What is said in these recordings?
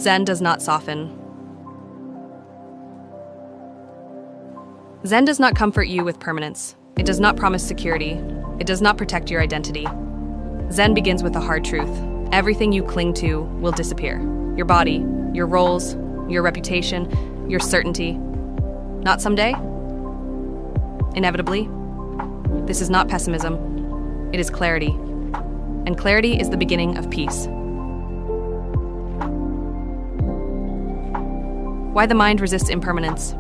Zen does not soften. Zen does not comfort you with permanence. It does not promise security. It does not protect your identity. Zen begins with a hard truth. Everything you cling to will disappear. Your body, your roles, your reputation, your certainty. Not someday? Inevitably. This is not pessimism. It is clarity. And clarity is the beginning of peace. Why the mind resists impermanence?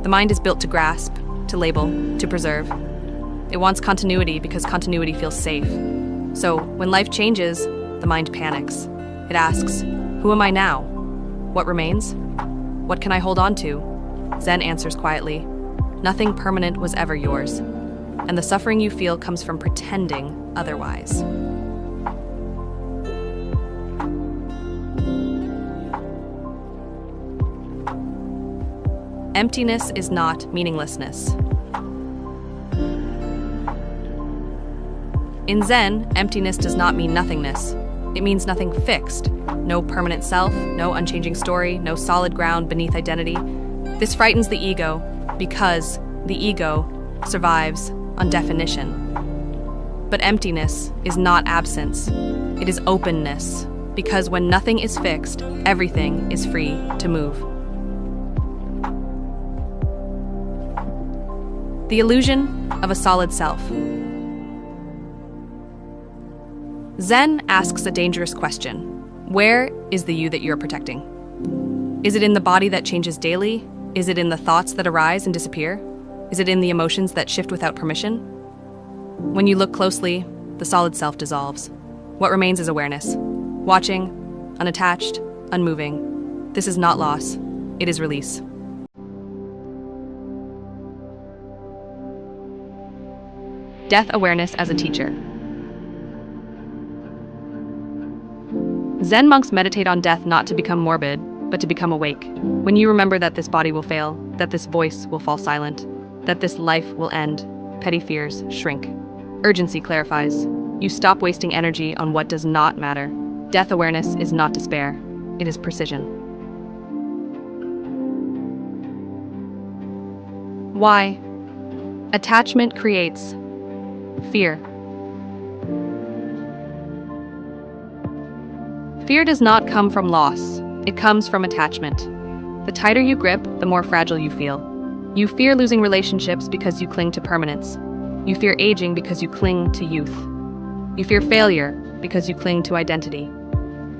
The mind is built to grasp, to label, to preserve. It wants continuity because continuity feels safe. So, when life changes, the mind panics. It asks, who am I now? What remains? What can I hold on to? Zen answers quietly, nothing permanent was ever yours, and the suffering you feel comes from pretending otherwise. Emptiness is not meaninglessness. In Zen, emptiness does not mean nothingness. It means nothing fixed. No permanent self, no unchanging story, no solid ground beneath identity. This frightens the ego because the ego survives on definition. But emptiness is not absence. It is openness, because when nothing is fixed, everything is free to move. The illusion of a solid self. Zen asks a dangerous question. Where is the you that you're protecting? Is it in the body that changes daily? Is it in the thoughts that arise and disappear? Is it in the emotions that shift without permission? When you look closely, the solid self dissolves. What remains is awareness. Watching, unattached, unmoving. This is not loss. It is release. Death awareness as a teacher. Zen monks meditate on death not to become morbid, but to become awake. When you remember that this body will fail, that this voice will fall silent, that this life will end, petty fears shrink. Urgency clarifies. You stop wasting energy on what does not matter. Death awareness is not despair. It is precision. Why? Attachment creates fear. Fear does not come from loss. It comes from attachment. The tighter you grip, the more fragile you feel. You fear losing relationships because you cling to permanence. You fear aging because you cling to youth. You fear failure because you cling to identity.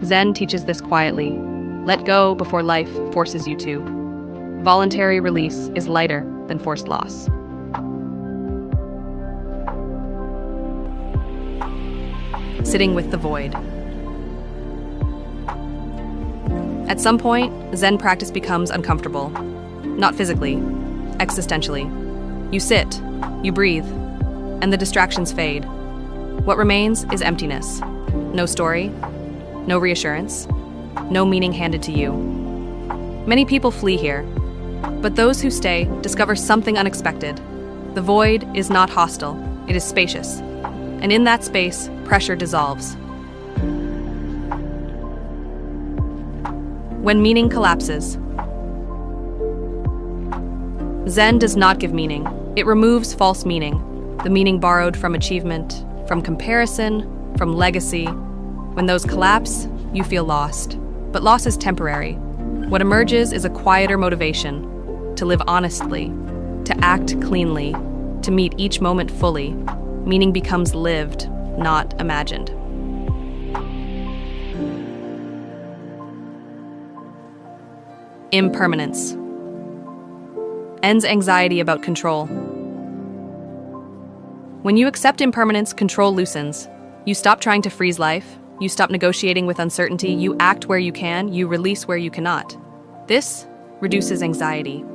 Zen teaches this quietly. Let go before life forces you to. Voluntary release is lighter than forced loss. Sitting with the void. At some point, Zen practice becomes uncomfortable. Not physically, existentially. You sit, you breathe, and the distractions fade. What remains is emptiness. No story, no reassurance, no meaning handed to you. Many people flee here, but those who stay discover something unexpected. The void is not hostile, it is spacious. And in that space, pressure dissolves. When meaning collapses. Zen does not give meaning. It removes false meaning. The meaning borrowed from achievement, from comparison, from legacy. When those collapse, you feel lost. But loss is temporary. What emerges is a quieter motivation to live honestly, to act cleanly, to meet each moment fully. Meaning becomes lived, not imagined. Impermanence. Ends anxiety about control. When you accept impermanence, control loosens. You stop trying to freeze life. You stop negotiating with uncertainty. You act where you can. You release where you cannot. This reduces anxiety.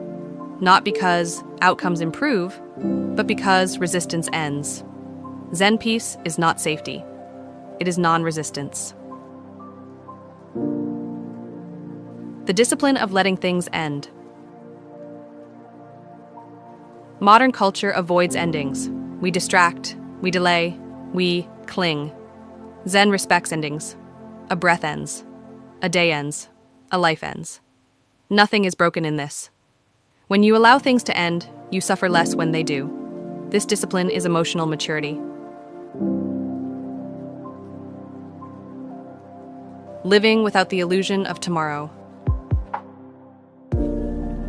Not because outcomes improve, but because resistance ends. Zen peace is not safety. It is non-resistance. The discipline of letting things end. Modern culture avoids endings. We distract, we delay, we cling. Zen respects endings. A breath ends. A day ends. A life ends. Nothing is broken in this. When you allow things to end, you suffer less when they do. This discipline is emotional maturity. Living without the illusion of tomorrow.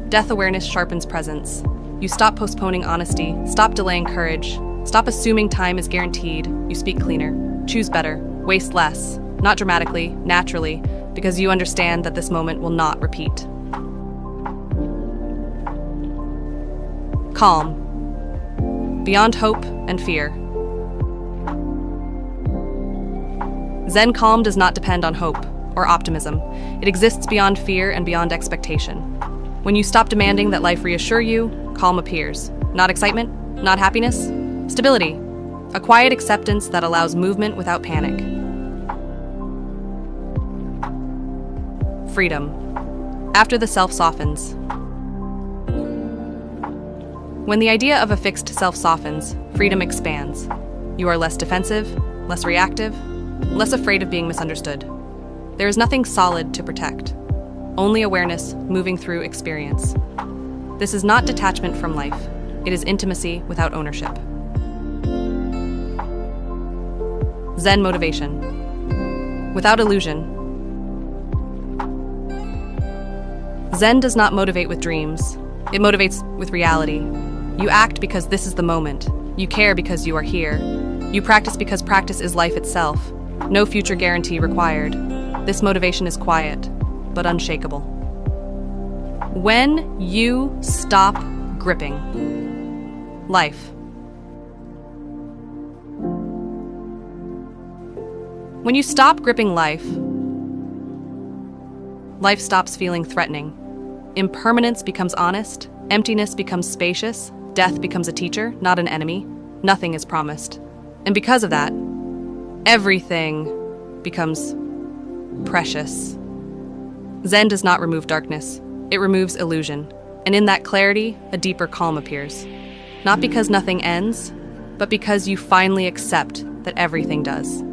Death awareness sharpens presence. You stop postponing honesty, stop delaying courage, stop assuming time is guaranteed. You speak cleaner, choose better, waste less, not dramatically, naturally, because you understand that this moment will not repeat. Calm. Beyond hope and fear. Zen calm does not depend on hope or optimism. It exists beyond fear and beyond expectation. When you stop demanding that life reassure you, calm appears. Not excitement, not happiness, stability. A quiet acceptance that allows movement without panic. Freedom. After the self softens. When the idea of a fixed self softens, freedom expands. You are less defensive, less reactive, less afraid of being misunderstood. There is nothing solid to protect, only awareness moving through experience. This is not detachment from life. It is intimacy without ownership. Zen motivation. Without illusion. Zen does not motivate with dreams. It motivates with reality. You act because this is the moment. You care because you are here. You practice because practice is life itself. No future guarantee required. This motivation is quiet, but unshakable. When you stop gripping life. When you stop gripping life, life stops feeling threatening. Impermanence becomes honest, emptiness becomes spacious, death becomes a teacher, not an enemy. Nothing is promised. And because of that, everything becomes precious. Zen does not remove darkness. It removes illusion. And in that clarity, a deeper calm appears. Not because nothing ends, but because you finally accept that everything does.